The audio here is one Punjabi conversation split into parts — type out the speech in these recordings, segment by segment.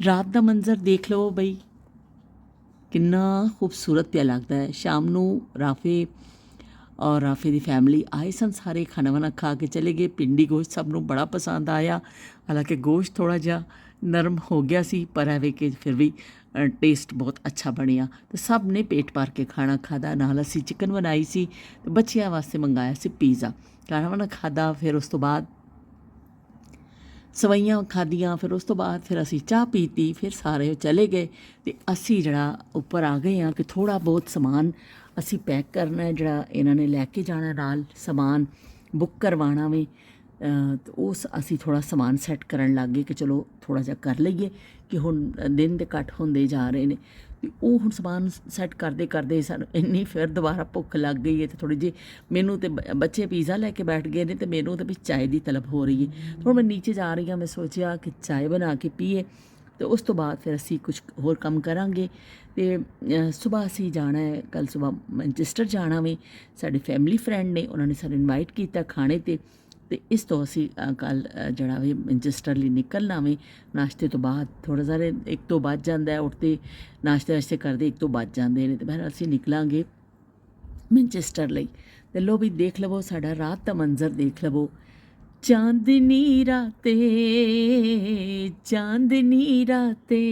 ਰਾਤ ਦਾ ਮੰਜ਼ਰ ਦੇਖ ਲਓ ਬਈ, ਕਿੰਨਾ ਖੂਬਸੂਰਤ ਪਿਆ ਲੱਗਦਾ ਹੈ। ਸ਼ਾਮ ਨੂੰ ਰਾਫੇ ਔਰ ਰਾਫੇ ਦੀ ਫੈਮਿਲੀ ਆਏ ਸਨ, ਸਾਰੇ ਖਾਣਾ ਵਾਣਾ ਖਾ ਕੇ ਚਲੇ ਗਏ। ਪਿੰਡੀ ਗੋਸ਼ਤ ਸਭ ਨੂੰ ਬੜਾ ਪਸੰਦ ਆਇਆ। ਹਾਲਾਂਕਿ ਗੋਸ਼ਤ ਥੋੜ੍ਹਾ ਜਿਹਾ ਨਰਮ ਹੋ ਗਿਆ ਸੀ, ਪਰ ਐਵੇਂ ਕਿ ਫਿਰ ਵੀ ਟੇਸਟ ਬਹੁਤ ਅੱਛਾ ਬਣਿਆ ਅਤੇ ਸਭ ਨੇ ਪੇਟ ਭਰ ਕੇ ਖਾਣਾ ਖਾਧਾ। ਨਾਲ ਅਸੀਂ ਚਿਕਨ ਬਣਾਈ ਸੀ ਅਤੇ ਬੱਚਿਆਂ ਵਾਸਤੇ ਮੰਗਾਇਆ ਸੀ ਪੀਜ਼ਾ। ਖਾਣਾ ਵਾਣਾ ਖਾਧਾ, ਫਿਰ ਉਸ ਤੋਂ ਬਾਅਦ ਸਵਈਆਂ ਖਾਧੀਆਂ। ਫਿਰ ਉਸ ਤੋਂ ਬਾਅਦ ਫਿਰ ਅਸੀਂ ਚਾਹ ਪੀਤੀ, ਫਿਰ ਸਾਰੇ ਚਲੇ ਗਏ ਅਤੇ ਅਸੀਂ ਜਿਹੜਾ ਉੱਪਰ ਆ ਗਏ ਹਾਂ ਕਿ ਥੋੜ੍ਹਾ ਬਹੁਤ ਸਮਾਨ ਅਸੀਂ ਪੈਕ ਕਰਨਾ ਹੈ, ਜਿਹੜਾ ਇਹਨਾਂ ਨੇ ਲੈ ਕੇ ਜਾਣਾ ਨਾਲ ਸਮਾਨ ਬੁੱਕ ਕਰਵਾਉਣਾ ਵੇ। ਅਤੇ ਉਸ ਅਸੀਂ ਥੋੜ੍ਹਾ ਸਮਾਨ ਸੈੱਟ ਕਰਨ ਲੱਗ ਗਏ ਕਿ ਚਲੋ ਥੋੜ੍ਹਾ ਜਿਹਾ ਕਰ ਲਈਏ ਕਿ ਹੁਣ ਦਿਨ ਦੇ ਘੱਟ ਹੁੰਦੇ ਜਾ ਰਹੇ ਨੇ। ਅਤੇ ਉਹ ਹੁਣ ਸਮਾਨ ਸੈੱਟ ਕਰਦੇ ਕਰਦੇ ਸਾਨੂੰ ਇੰਨੀ ਫਿਰ ਦੁਬਾਰਾ ਭੁੱਖ ਲੱਗ ਗਈ ਹੈ ਅਤੇ ਥੋੜ੍ਹੀ ਜਿਹੀ ਮੈਨੂੰ ਅਤੇ ਬੱਚੇ ਪੀਜ਼ਾ ਲੈ ਕੇ ਬੈਠ ਗਏ ਨੇ ਅਤੇ ਮੈਨੂੰ ਤਾਂ ਵੀ ਚਾਏ ਦੀ ਤਲਬ ਹੋ ਰਹੀ ਹੈ। ਹੁਣ ਮੈਂ ਨੀਚੇ ਜਾ ਰਹੀ ਹਾਂ, ਮੈਂ ਸੋਚਿਆ ਕਿ ਚਾਏ ਬਣਾ ਕੇ ਪੀਏ ਅਤੇ ਉਸ ਤੋਂ ਬਾਅਦ ਫਿਰ ਅਸੀਂ ਕੁਛ ਹੋਰ ਕੰਮ ਕਰਾਂਗੇ। ਅਤੇ ਸੁਬਾਹ ਅਸੀਂ ਜਾਣਾ ਹੈ, ਕੱਲ੍ਹ ਸੁਬਾਹ ਮੈਨਚੈਸਟਰ ਜਾਣਾ ਵੇ। ਸਾਡੇ ਫੈਮਿਲੀ ਫਰੈਂਡ ਨੇ, ਉਹਨਾਂ ਨੇ ਸਾਨੂੰ ਇਨਵਾਈਟ ਕੀਤਾ ਖਾਣੇ 'ਤੇ। ਅਤੇ ਇਸ ਤੋਂ ਅਸੀਂ ਕੱਲ੍ਹ ਜਿਹੜਾ ਵੀ ਮੈਨਚੈਸਟਰ ਲਈ ਨਿਕਲਣਾ ਵੇ। ਨਾਸ਼ਤੇ ਤੋਂ ਬਾਅਦ ਥੋੜ੍ਹਾ ਜਿਹਾ 1-2 ਵੱਜ ਜਾਂਦਾ, ਉੱਠਦੇ ਨਾਸ਼ਤੇ ਵਾਸ਼ਤੇ ਕਰਦੇ 1-2 ਵੱਜ ਜਾਂਦੇ ਨੇ, ਅਤੇ ਫਿਰ ਅਸੀਂ ਨਿਕਲਾਂਗੇ ਮੈਨਚੈਸਟਰ ਲਈ। ਅਤੇ ਲਓ ਵੀ ਦੇਖ ਲਵੋ ਸਾਡਾ ਰਾਤ ਦਾ ਮੰਜ਼ਰ ਦੇਖ ਲਵੋ। ਚਾਂਦਨੀ ਰਾਤੇ, ਚਾਂਦਨੀ ਰਾਤੇ,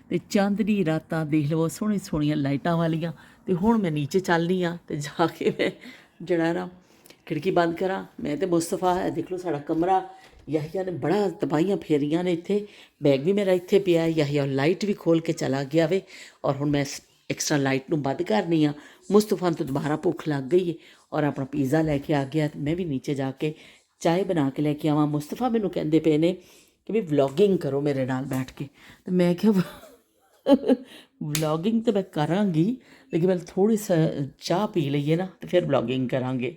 ਅਤੇ ਚਾਂਦਨੀ ਰਾਤਾਂ ਦੇਖ ਲਵੋ, ਸੋਹਣੀ ਸੋਹਣੀਆਂ ਲਾਈਟਾਂ ਵਾਲੀਆਂ। ਅਤੇ ਹੁਣ ਮੈਂ ਨੀਚੇ ਚੱਲਦੀ ਹਾਂ ਅਤੇ ਜਾ ਕੇ ਮੈਂ ਜਿਹੜਾ ਨਾ ਖਿੜਕੀ ਬੰਦ ਕਰਾਂ। ਮੈਂ ਅਤੇ ਮੁਸਤਫਾ ਹੈ, ਦੇਖ ਲਓ ਸਾਡਾ ਕਮਰਾ। ਯਾਹੀਆ ਨੇ ਬੜਾ ਤਬਾਹੀਆਂ ਫੇਰੀਆਂ ਨੇ ਇੱਥੇ, ਬੈਗ ਵੀ ਮੇਰਾ ਇੱਥੇ ਪਿਆ। ਯਾਹੀਆ ਲਾਈਟ ਵੀ ਖੋਲ੍ਹ ਕੇ ਚਲਾ ਗਿਆ ਵੇ, ਔਰ ਹੁਣ ਮੈਂ ਐਕਸਟਰਾ ਲਾਈਟ ਨੂੰ ਬੰਦ ਕਰਨੀ ਆ। ਮੁਸਤਫਾ ਨੂੰ ਤਾਂ ਦੁਬਾਰਾ ਭੁੱਖ ਲੱਗ ਗਈ ਹੈ ਔਰ ਆਪਣਾ ਪੀਜ਼ਾ ਲੈ ਕੇ ਆ ਗਿਆ। ਅਤੇ ਮੈਂ ਵੀ ਨੀਚੇ ਜਾ ਕੇ ਚਾਏ ਬਣਾ ਕੇ ਲੈ ਕੇ ਆਵਾਂ। ਮੁਸਤਫਾ ਮੈਨੂੰ ਕਹਿੰਦੇ ਪਏ ਨੇ ਕਿ ਵੀ ਵਲੋਗਿੰਗ ਕਰੋ ਮੇਰੇ ਨਾਲ ਬੈਠ ਕੇ, ਅਤੇ ਮੈਂ ਕਿਹਾ ਵਲੋਗਿੰਗ ਤਾਂ ਮੈਂ ਕਰਾਂਗੀ, ਲੇਕਿਨ ਮੈਂ ਥੋੜ੍ਹੀ ਚਾਹ ਪੀ ਲਈਏ ਨਾ ਅਤੇ ਫਿਰ ਵਲੋਗਿੰਗ ਕਰਾਂਗੇ।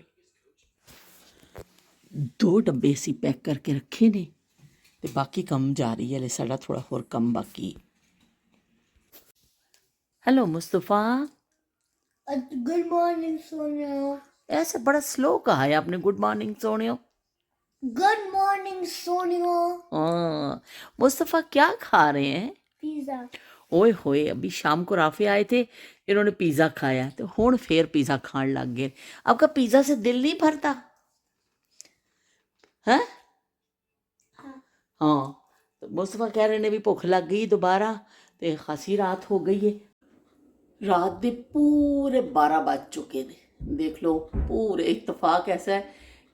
2 ਡੱਬੇ ਅਸੀਂ ਪੈਕ ਕਰਕੇ ਰੱਖੇ ਨੇ ਅਤੇ ਬਾਕੀ ਕੰਮ ਜਾਰੀ ਹੈ, ਹਲੇ ਸਾਡਾ ਥੋੜ੍ਹਾ ਹੋਰ ਕੰਮ ਬਾਕੀ। Hello Mustafa. Good morning Sonia. ऐसे बड़ा स्लो कहा है आपने, good morning Sonia. Good morning Sonia. हाँ मुस्तफ़ा, क्या खा रहे हैं? पिज़्ज़ा। ओए होए, अभी शाम को राफे आए थे, इन्होंने पिज़्ज़ा खाया तो हुण फिर पिज़्ज़ा खान लग गए। आपका पिज़्ज़ा से दिल नहीं भरता है? हाँ, तो मुस्तफ़ा कह रहे ने भी भुख लग गई दोबारा, तो खासी रात हो गई है। रात के पूरे 12 बज चुके ने, देख लो पूरे, इत्तफाक ऐसा है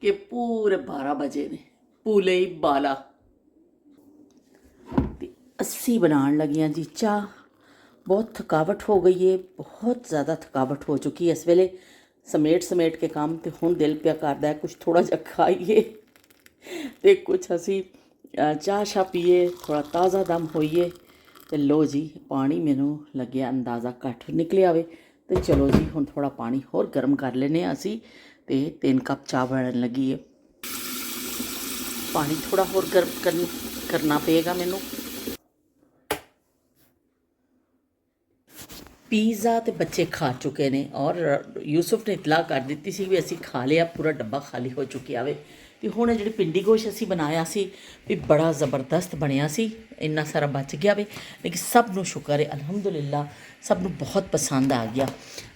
कि पूरे 12 बजे ने, पूले ही 12। अस्सी बनाने लगी हैं जी चाह। बहुत थकावट हो गई है, बहुत ज़्यादा थकावट हो चुकी है इस वेले समेट के काम। तो हुण दिल पिया करदा है कुछ थोड़ा जिहा खाइए तो कुछ असी चाह शाह पीए, थोड़ा ताज़ा दम होइए। तो लो जी, पानी मैनू लग्या अंदाज़ा घट निकलिया वे, तो चलो जी हुण थोड़ा पानी होर गर्म कर लेने असी। तो 3 कप चाह बनन लगी है, पानी थोड़ा होर गर्म करना पेगा मैनू। पीज़ा तो बच्चे खा चुके हैं और यूसुफ ने इतला कर दी सी भी असी खा लिया, पूरा डब्बा खाली हो चुकिया वे। तो हुण जी पिंडी गोश्त असी बनाया सी भी बड़ा ज़बरदस्त बनया सी, इन्ना सारा बच गया वे, लेकिन सब नूं शुक्र है अल्हम्दुलिल्लाह, सब नूं बहुत पसंद आ गया।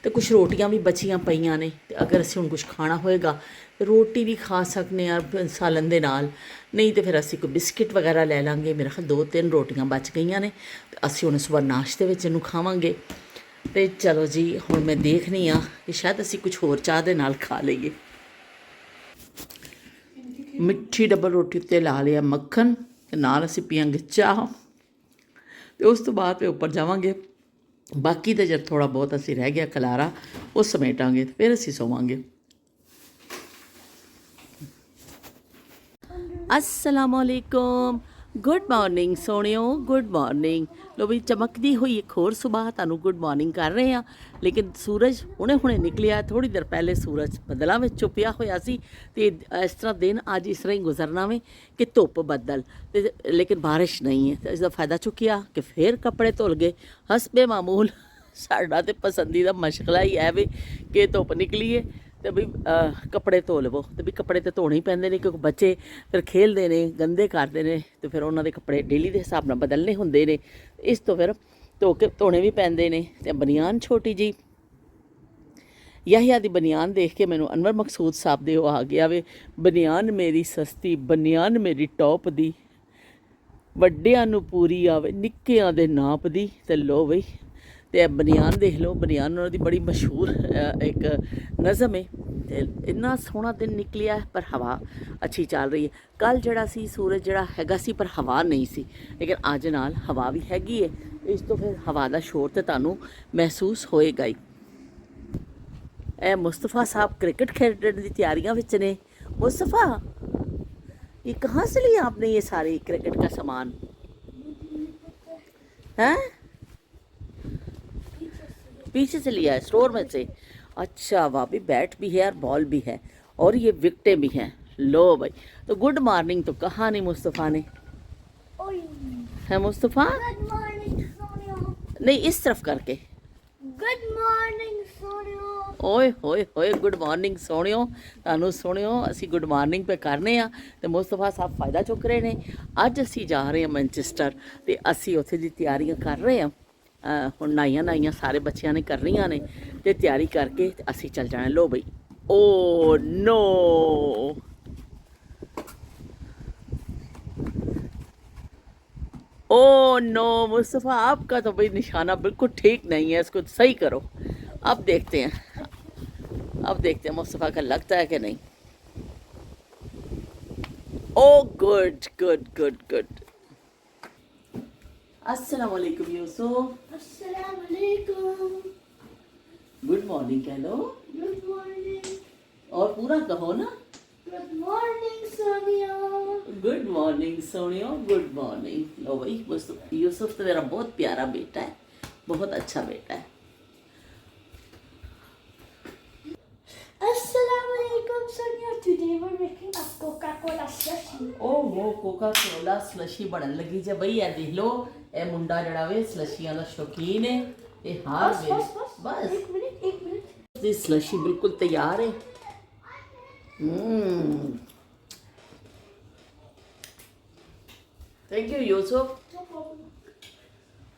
तो कुछ रोटियां भी बचियां पईयां ने, तो अगर असी हुण कुछ खाना होएगा तो रोटी भी खा सकने आ सालन दे नाल, नहीं तो फिर असी कोई बिस्किट वगैरह लै लांगे। मेरे ख्याल 2-3 रोटियां बच गईयां ने, तो असी हुण सुबह नाश्ते विच इहनूं खावांगे। तो चलो जी हुण मैं देखनी हाँ कि शायद असी कुछ होर चाह दे नाल खा लईए। मिठी डबल रोटी उत्ते ला लिया मक्खन, ते नाल असी पीआंगे चाह। तो उस तो बाद फिर उपर जावांगे, बाकी तो जब थोड़ा बहुत असी रह गया खलारा वो समेटांगे, फिर असी सोवांगे। अस्सलामुअलैकुम, good morning Sonia, good morning. लो भी चमकती हुई एक होर सुबह तुहानूं गुड मॉर्निंग कर रहे हैं, लेकिन सूरज हुणे हुणे निकलिया। थोड़ी देर पहले सूरज बदलों में छुपिया होया सी, ते इस तरह दिन अज इस तरह ही गुजरना वे कि धुप बदल, लेकिन बारिश नहीं है। तो इसका फ़ायदा चुकिया कि फिर कपड़े धुल गए। हसबे मामूल साडा ते पसंदीदा मशगला ही है वे कि धुप निकली है ਤੇ ਵੀ ਕੱਪੜੇ ਧੋ ਲਵੋ, ਤੇ ਵੀ ਕੱਪੜੇ ਤੇ ਧੋਣੇ ਹੀ ਪੈਂਦੇ ਨੇ ਕਿਉਂਕਿ ਬੱਚੇ ਫਿਰ ਖੇਲਦੇ ਨੇ, ਗੰਦੇ ਕਰਦੇ ਨੇ, ਤੇ ਫਿਰ ਉਹਨਾਂ ਦੇ ਕੱਪੜੇ ਡੇਲੀ ਦੇ ਹਿਸਾਬ ਨਾਲ ਬਦਲਨੇ ਹੁੰਦੇ ਨੇ। ਇਸ ਤੋਂ ਫਿਰ ਧੋ ਕੇ ਧੋਣੇ ਵੀ ਪੈਂਦੇ ਨੇ। ਤੇ ਬਨੀਆਨ ਛੋਟੀ ਜੀ ਯਾਹਿਆ ਦੀ ਬਨੀਆਨ ਦੇਖ ਕੇ ਮੈਨੂੰ ਅਨਵਰ ਮਕਸੂਦ ਸਾਹਿਬ ਦੇ ਉਹ ਆ ਗਿਆ ਵੇ, ਬਨੀਆਨ ਮੇਰੀ ਸਸਤੀ, ਬਨੀਆਨ ਮੇਰੀ ਟੌਪ ਦੀ, ਵੱਡਿਆਂ ਨੂੰ ਪੂਰੀ ਆਵੇ ਨਿੱਕਿਆਂ ਦੇ ਨਾਪ ਦੀ। ਤੇ ਲੋ ਬਈ, ਤੇ ਇਹ ਬਨੀਆਨ ਦੇਖ ਲਓ, ਬਨੀਆਨ ਉਹਨਾਂ ਦੀ ਬੜੀ ਮਸ਼ਹੂਰ ਇੱਕ ਨਜ਼ਮ ਹੈ। ਤੇ ਇੰਨਾ ਸੋਹਣਾ ਦਿਨ ਨਿਕਲਿਆ, ਪਰ ਹਵਾ ਅੱਛੀ ਚੱਲ ਰਹੀ ਹੈ। ਕੱਲ੍ਹ ਜਿਹੜਾ ਸੀ ਸੂਰਜ ਜਿਹੜਾ ਹੈਗਾ ਸੀ, ਪਰ ਹਵਾ ਨਹੀਂ ਸੀ, ਲੇਕਿਨ ਅੱਜ ਨਾਲ ਹਵਾ ਵੀ ਹੈਗੀ ਹੈ। ਇਸ ਤੋਂ ਫਿਰ ਹਵਾ ਦਾ ਸ਼ੋਰ ਤੇ ਤੁਹਾਨੂੰ ਮਹਿਸੂਸ ਹੋਏਗਾ ਹੀ। ਇਹ ਮੁਸਤਫਾ ਸਾਹਿਬ ਕ੍ਰਿਕਟ ਖੇਡਣ ਦੀ ਤਿਆਰੀਆਂ ਵਿੱਚ ਨੇ। मुस्तफ़ा, ये कहाँ से लिया आपने ये सारे क्रिकेट का सामान? हैं? पीछे से लिया है, स्टोर में से। अच्छा, वहाँ भी बैट भी है और बॉल भी है और ये विकेटें भी हैं। लो भाई, तो गुड मॉर्निंग तो कहा नहीं मुस्तफ़ा ने, है मुस्तफ़ा? Good morning Sonia. नहीं, इस तरफ करके। Good morning Sonia. ਓਏ ਹੋਏ ਹੋਏ, ਗੁੱਡ ਮਾਰਨਿੰਗ ਸੋਹਣਿਓ। ਤੁਹਾਨੂੰ ਸੋਹਣਿਓ, ਅਸੀਂ ਗੁੱਡ ਮਾਰਨਿੰਗ ਪੇ ਕਰਨੇ ਆ, ਤੇ ਮੁਸਤਫਾ ਸਾਹਿਬ ਫਾਇਦਾ ਚੁੱਕ ਰਹੇ ਨੇ। ਅੱਜ ਅਸੀਂ ਜਾ ਰਹੇ ਹਾਂ ਮੈਨਚੈਸਟਰ, ਤੇ ਅਸੀਂ ਉੱਥੇ ਦੀ ਤਿਆਰੀਆਂ ਕਰ ਰਹੇ ਹਾਂ। ਹੁਣ ਨਾਈਆਂ ਸਾਰੇ ਬੱਚਿਆਂ ਨੇ ਕਰਨੀਆਂ ਨੇ, ਤੇ ਤਿਆਰੀ ਕਰਕੇ ਤੇ ਅਸੀਂ ਚੱਲ ਜਾਣਾ। ਲੋ ਬਈ, ਓ ਨੋ, ओ नो मुस्तफ़ा, आपका तो भाई निशाना बिल्कुल ठीक नहीं है, इसको सही करो। अब देखते हैं, अब देखते हैं मुस्तफ़ा का लगता है कि नहीं। ओ गुड गुड गुड गुड। अस्सलाम वालेकुम यूसुफ। अस्सलाम वालेकुम। गुड मॉर्निंग कह लो, गुड मॉर्निंग। और पूरा कहो ना। Good morning Sonia. Good morning Sonia, good morning. लो भाई, यूसुफ तो मेरा बहुत प्यारा बेटा है, बहुत अच्छा बेटा है। अस्सलाम वालेकुम Sonia. Today we're making a Coca-Cola slushy. ਉਹ वो कोका कोला ਸਲਸ਼ੀ ਬਣਨ ਲੱਗੀ ਜੇ ਬਈ। ਇਹ ਦੇਖ ਲਓ, ਇਹ ਮੁੰਡਾ ਜਿਹੜਾ ਵੇ ਸਲਸ਼ੀਆਂ ਦਾ ਸ਼ੌਕੀਨ ਹੈ। ਤੇ ਹਾਂ बस बस बस। ਬਸ एक मिनट। ਦੀ ਸਲਸ਼ੀ ਬਿਲਕੁਲ ਤਿਆਰ ਹੈ। Thank you Yusuf. No problem.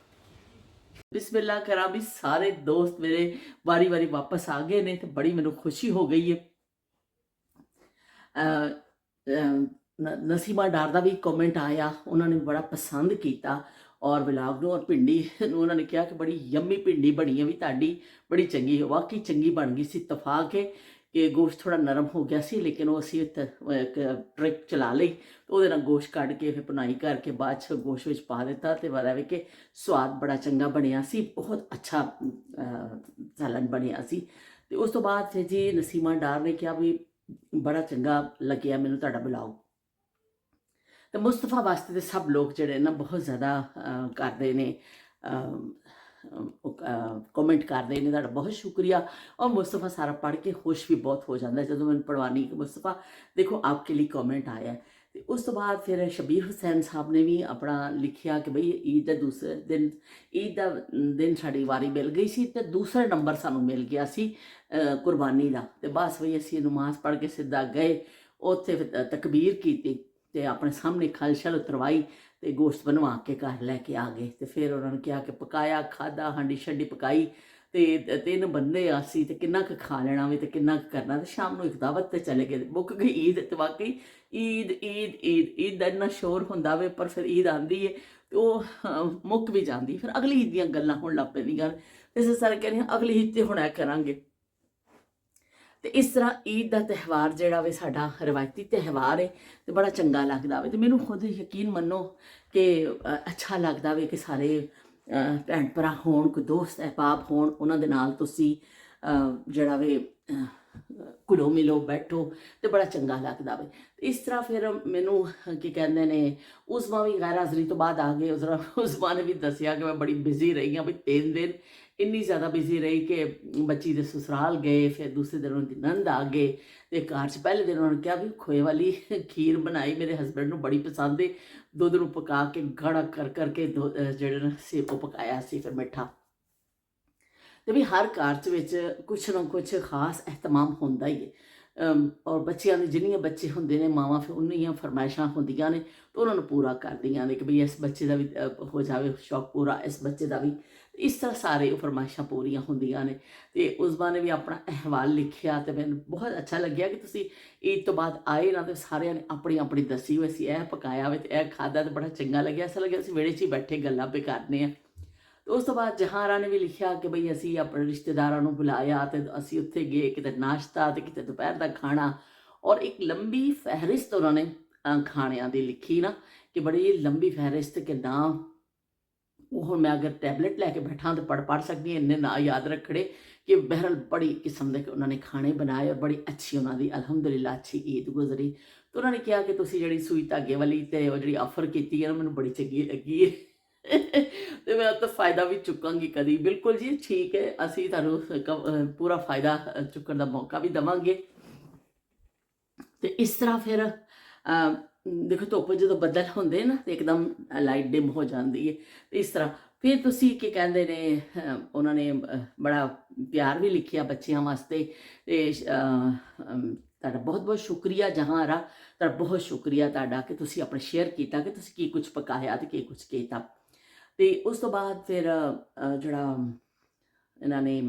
ਬਿਸਮਿਲ੍ਲਾ ਕਰਾਂ ਵੀ ਸਾਰੇ ਦੋਸਤ ਮੇਰੇ ਵਾਰੀ ਵਾਪਸ ਆ ਗਏ ਨੇ, ਤੇ ਬੜੀ ਮੈਨੂੰ ਖੁਸ਼ੀ ਹੋ ਗਈ ਹੈ। ਨਸੀਮਾ ਡਾਰ ਦਾ ਵੀ ਕਮੈਂਟ ਆਇਆ, ਉਹਨਾਂ ਨੇ ਬੜਾ ਪਸੰਦ ਕੀਤਾ ਔਰ ਵਲੌਗ ਨੂੰ, ਔਰ ਭਿੰਡੀ ਨੂੰ ਉਹਨਾਂ ਨੇ ਕਿਹਾ ਕਿ ਬੜੀ ਯੰਮੀ ਭਿੰਡੀ ਬਣੀ ਹੈ ਵੀ ਤੁਹਾਡੀ, ਬੜੀ ਚੰਗੀ, ਵਾਕਈ ਚੰਗੀ ਬਣ ਗਈ ਸੀ। ਇਤਫਾਕ ਹੈ ਕਿ ਗੋਸ਼ਤ ਥੋੜਾ ਨਰਮ ਹੋ ਗਿਆ ਸੀ, ਲੇਕਿਨ ਉਹ ਅਸੀਂ ਇੱਕ ਟ੍ਰਿਕ ਚਲਾ ਲਈ, ਉਹਦੇ ਨਾਲ ਗੋਸ਼ਤ ਕੱਢ ਕੇ ਫਿਰ ਭੁਨਾਈ ਕਰਕੇ ਬਾਅਦ 'ਚ ਗੋਸ਼ਤ ਵਿੱਚ ਪਾ ਦਿੱਤਾ, ਤੇ ਵਾਲਾ ਕਿ ਸਵਾਦ ਬੜਾ ਚੰਗਾ ਬਣਿਆ ਸੀ, ਬਹੁਤ ਅੱਛਾ ਸਾਲਨ ਬਣਿਆ ਸੀ। ਤੇ ਉਸ ਤੋਂ ਬਾਅਦ ਫਿਰ ਜੀ ਨਸੀਮਾ ਡਾਰ ਨੇ ਕਿਹਾ ਵੀ ਬੜਾ ਚੰਗਾ ਲੱਗਿਆ ਮੈਨੂੰ ਤੁਹਾਡਾ ਬਲੌਗ। ਤੇ ਮੁਸਤਫਾ ਵਾਸਤੇ ਤੇ ਸਭ ਲੋਕ ਜਿਹੜੇ ਨਾ ਬਹੁਤ ਜ਼ਿਆਦਾ ਕਰਦੇ ਨੇ, ਕਮੈਂਟ ਕਰਦੇ ਨੇ, ਤੁਹਾਡਾ ਬਹੁਤ ਸ਼ੁਕਰੀਆ। ਔਰ ਮੁਸਤਫਾ ਸਾਰਾ ਪੜ੍ਹ ਕੇ ਖੁਸ਼ ਵੀ ਬਹੁਤ ਹੋ ਜਾਂਦਾ ਜਦੋਂ ਮੈਨੂੰ ਪੜਵਾਨੀ ਕਿ ਮੁਸਤਫਾ ਦੇਖੋ ਆਪਕੇ ਲਈ ਕਮੈਂਟ ਆਇਆ। ਤੇ ਉਸ ਤੋਂ ਬਾਅਦ ਫਿਰ ਸ਼ਬੀਰ ਹੁਸੈਨ ਸਾਹਿਬ ਨੇ ਵੀ ਆਪਣਾ ਲਿਖਿਆ ਕਿ ਬਈ ਈਦ ਦੇ ਦੂਸਰੇ ਦਿਨ, ਈਦ ਦਾ ਦਿਨ ਸਾਡੀ ਵਾਰੀ ਮਿਲ ਗਈ ਸੀ, ਤੇ ਦੂਸਰਾ ਨੰਬਰ ਸਾਨੂੰ ਮਿਲ ਗਿਆ ਸੀ ਕੁਰਬਾਨੀ ਦਾ। ਤੇ ਬਸ ਬਈ ਅਸੀਂ ਨਮਾਜ਼ ਪੜ੍ਹ ਕੇ ਸਿੱਧਾ ਗਏ, ਉੱਥੇ ਤਕਬੀਰ ਕੀਤੀ, ਤੇ ਆਪਣੇ ਸਾਹਮਣੇ ਖਲਸ਼ਲ ਉਤਰਵਾਈ, ਤੇ ਗੋਸ਼ਤ ਬਣਵਾ ਕੇ ਘਰ ਲੈ ਕੇ ਆ ਗਏ। ਤੇ ਫਿਰ ਉਹਨਾਂ ਨੇ ਕਿਹਾ ਕਿ ਪਕਾਇਆ, ਖਾਦਾ, ਹਾਂਡੀ ਛੱਡੀ ਪਕਾਈ, ਤੇ 3 ਬੰਦੇ ਆ ਸੀ, ਤੇ ਕਿੰਨਾ ਕੁ ਖਾ ਲੈਣਾ ਵੀ, ਤੇ ਕਿੰਨਾ ਕੁ ਕਰਨਾ। ਤੇ ਸ਼ਾਮ ਨੂੰ ਇੱਕ ਦਾਵਤ ਤੇ ਚਲੇ ਗਏ, ਮੁੱਕ ਗਈ ਈਦ। ਤੇ ਵਾਕਈ ਈਦ ਦਾ ਇੰਨਾ ਸ਼ੋਰ ਹੁੰਦਾ ਵੇ, ਪਰ ਫਿਰ ਈਦ ਆਉਂਦੀ ਹੈ ਤੇ ਉਹ ਮੁੱਕ ਵੀ ਜਾਂਦੀ, ਫਿਰ ਅਗਲੀ ਈਦ ਦੀਆਂ ਗੱਲਾਂ ਹੋਣ ਲੱਗ ਪੈਂਦੀਆਂ। ਇਸ ਸਾਰੇ ਕਹਿੰਦੇ ਅਗਲੀ ਈਦ ਤੇ ਹੁਣ ਇਹ ਕਰਾਂਗੇ। ਤੇ ਇਸ ਤਰ੍ਹਾਂ ਈਦ ਦਾ ਤਿਉਹਾਰ ਜਿਹੜਾ ਵੇ ਸਾਡਾ ਰਵਾਇਤੀ ਤਿਉਹਾਰ ਹੈ, ਤੇ ਬੜਾ ਚੰਗਾ ਲੱਗਦਾ ਵੇ। ਤੇ ਮੈਨੂੰ ਖੁਦ ਯਕੀਨ ਮੰਨੋ ਕਿ ਅੱਛਾ ਲੱਗਦਾ ਵੇ ਕਿ ਸਾਰੇ ਭੈਣ ਭਰਾ ਹੋਣ, ਕੋਈ ਦੋਸਤ ਅਹਿਬਾਬ ਹੋਣ, ਉਹਨਾਂ ਦੇ ਨਾਲ ਤੁਸੀਂ ਜਿਹੜਾ ਵੇ ਘੁਲੋ ਮਿਲੋ, ਬੈਠੋ, ਤੇ ਬੜਾ ਚੰਗਾ ਲੱਗਦਾ ਵੇ। ਇਸ ਤਰ੍ਹਾਂ ਫਿਰ ਮੈਨੂੰ ਕੀ ਕਹਿੰਦੇ ਨੇ, ਉਸਮਾ ਵੀ ਗੈਰ ਹਾਜ਼ਰੀ ਤੋਂ ਬਾਅਦ ਆ ਗਏ। ਉਸਮਾ ਨੇ ਵੀ ਦੱਸਿਆ ਕਿ ਮੈਂ ਬੜੀ ਬਿਜ਼ੀ ਰਹੀ ਹਾਂ ਵੀ 3 ਦਿਨ, ਇੰਨੀ ਜ਼ਿਆਦਾ ਬਿਜ਼ੀ ਰਹੀ ਕਿ ਬੱਚੀ ਦੇ ਸਸੁਰਾਲ ਗਏ, ਫਿਰ ਦੂਸਰੇ ਦਿਨ ਉਹਨਾਂ ਦੀ ਨੰਦ ਆ ਗਏ, ਤੇ ਘਰ 'ਚ ਪਹਿਲੇ ਦਿਨ ਉਹਨਾਂ ਨੇ ਕਿਹਾ ਵੀ ਖੋਏ ਵਾਲੀ ਖੀਰ ਬਣਾਈ, ਮੇਰੇ ਹਸਬੈਂਡ ਨੂੰ ਬੜੀ ਪਸੰਦ ਹੈ। ਦੁੱਧ ਨੂੰ ਪਕਾ ਕੇ ਗਾੜਾ ਕਰ ਕਰਕੇ ਜਿਹੜੇ ਸੀ ਉਹ ਪਕਾਇਆ ਸੀ, ਫਿਰ ਮਿੱਠਾ। ਤੇ ਵੀ ਹਰ ਘਰ 'ਚ ਵਿੱਚ ਕੁਛ ਨਾ ਕੁਛ ਖਾਸ ਅਹਿਤਮਾਮ ਹੁੰਦਾ ਹੀ ਹੈ। ਔਰ ਬੱਚਿਆਂ ਦੇ ਜਿੰਨੀਆਂ ਬੱਚੇ ਹੁੰਦੇ ਨੇ ਮਾਵਾਂ ਫਿਰ ਉਨੀਆਂ ਫਰਮਾਇਸ਼ਾਂ ਹੁੰਦੀਆਂ ਨੇ ਤੇ ਉਹਨਾਂ ਨੂੰ ਪੂਰਾ ਕਰਦੀਆਂ ਨੇ ਕਿ ਵੀ ਇਸ ਬੱਚੇ ਦਾ ਵੀ ਹੋ ਜਾਵੇ ਸ਼ੌਕ ਪੂਰਾ, ਇਸ ਬੱਚੇ ਦਾ ਵੀ। ਇਸ ਤਰ੍ਹਾਂ ਸਾਰੇ ਉਹ ਫਰਮਾਇਸ਼ਾਂ ਪੂਰੀਆਂ ਹੁੰਦੀਆਂ ਨੇ। ਤੇ ਉਸਮਾ ਨੇ ਵੀ ਆਪਣਾ ਅਹਿਵਾਲ ਲਿਖਿਆ ਤੇ ਮੈਨੂੰ ਬਹੁਤ ਅੱਛਾ ਲੱਗਿਆ ਕਿ ਤੁਸੀਂ ਈਦ ਤੋਂ ਬਾਅਦ ਆਏ ਨਾ ਤੇ ਸਾਰਿਆਂ ਨੇ ਆਪਣੀ ਆਪਣੀ ਦੱਸੀ ਹੋਈ ਸੀ, ਇਹ ਪਕਾਇਆ ਵੇ ਤੇ ਇਹ ਖਾਧਾ ਤੇ ਬੜਾ ਚੰਗਾ ਲੱਗਿਆ। ਐਸਾ ਲੱਗਿਆ ਅਸੀਂ ਵਿਹੜੇ 'ਚ ਹੀ ਬੈਠੇ ਗੱਲਾਂ ਪੇ ਕਰਨੇ ਆ। ਤੇ ਉਸ ਤੋਂ ਬਾਅਦ ਜਹਾਂਰਾ ਨੇ ਵੀ ਲਿਖਿਆ ਕਿ ਬਈ ਅਸੀਂ ਆਪਣੇ ਰਿਸ਼ਤੇਦਾਰਾਂ ਨੂੰ ਬੁਲਾਇਆ ਤੇ ਅਸੀਂ ਉੱਥੇ ਗਏ, ਕਿਤੇ ਨਾਸ਼ਤਾ ਤੇ ਕਿਤੇ ਦੁਪਹਿਰ ਦਾ ਖਾਣਾ, ਔਰ ਇੱਕ ਲੰਬੀ ਫਹਿਰਿਸਤ ਉਹਨਾਂ ਨੇ ਖਾਣਿਆਂ ਦੀ ਲਿਖੀ ਨਾ, ਕਿ ਬੜੀ ਲੰਬੀ ਫਹਿਰਿਸਤ ਕਿ ਨਾ ਉਹ ਹੁਣ ਮੈਂ ਅਗਰ ਟੈਬਲੇਟ ਲੈ ਕੇ ਬੈਠਾ ਤਾਂ ਪੜ੍ਹ ਸਕਦੀ ਹਾਂ, ਇੰਨੇ ਨਾ ਯਾਦ ਰੱਖੜੇ ਕਿ ਬਹਿਰਲ ਬੜੀ ਕਿਸਮ ਦੇ ਉਹਨਾਂ ਨੇ ਖਾਣੇ ਬਣਾਏ ਔਰ ਬੜੀ ਅੱਛੀ ਉਹਨਾਂ ਦੀ ਅਲਹਮਦੁਲਿਲਾ ਅੱਛੀ ਈਦ ਗੁਜ਼ਰੀ। ਤੇ ਉਹਨਾਂ ਨੇ ਕਿਹਾ ਕਿ ਤੁਸੀਂ ਜਿਹੜੀ ਸੂਈ ਧਾਗੇ ਵਾਲੀ ਤੇ ਉਹ ਜਿਹੜੀ ਆਫਰ ਕੀਤੀ ਹੈ ਨਾ ਮੈਨੂੰ ਬੜੀ ਚੰਗੀ ਲੱਗੀ ਹੈ ਤੇ ਮੈਂ ਉਹ ਤੋਂ ਫਾਇਦਾ ਵੀ ਚੁੱਕਾਂਗੀ ਕਦੀ। ਬਿਲਕੁਲ ਜੀ ਠੀਕ ਹੈ, ਅਸੀਂ ਤੁਹਾਨੂੰ ਪੂਰਾ ਫਾਇਦਾ ਚੁੱਕਣ ਦਾ ਮੌਕਾ ਵੀ ਦੇਵਾਂਗੇ। ਤੇ ਇਸ ਤਰ੍ਹਾਂ ਫਿਰ ਦੇਖੋ ਧੁੱਪ ਜਦੋਂ ਬੱਦਲ ਹੁੰਦੇ ਨਾ ਤੇ ਇੱਕਦਮ ਲਾਈਟ ਡਿਮ ਹੋ ਜਾਂਦੀ ਹੈ। ਤੇ ਇਸ ਤਰ੍ਹਾਂ ਫਿਰ ਤੁਸੀਂ ਕੀ ਕਹਿੰਦੇ ਨੇ ਉਹਨਾਂ ਨੇ ਬੜਾ ਪਿਆਰ ਵੀ ਲਿਖਿਆ ਬੱਚਿਆਂ ਵਾਸਤੇ। ਤੇ ਤੁਹਾਡਾ ਬਹੁਤ ਬਹੁਤ ਸ਼ੁਕਰੀਆ ਜਹਾਂਰਾ, ਤੁਹਾਡਾ ਬਹੁਤ ਸ਼ੁਕਰੀਆ ਤੁਹਾਡਾ ਕਿ ਤੁਸੀਂ ਆਪਣਾ ਸ਼ੇਅਰ ਕੀਤਾ ਕਿ ਤੁਸੀਂ ਕੀ ਕੁਝ ਪਕਾਇਆ ਤੇ ਕੀ ਕੁਝ ਕੀਤਾ। ਤੇ ਉਸ ਤੋਂ ਬਾਅਦ ਫਿਰ ਜਿਹੜਾ ਇਹਨਾਂ ਨੇ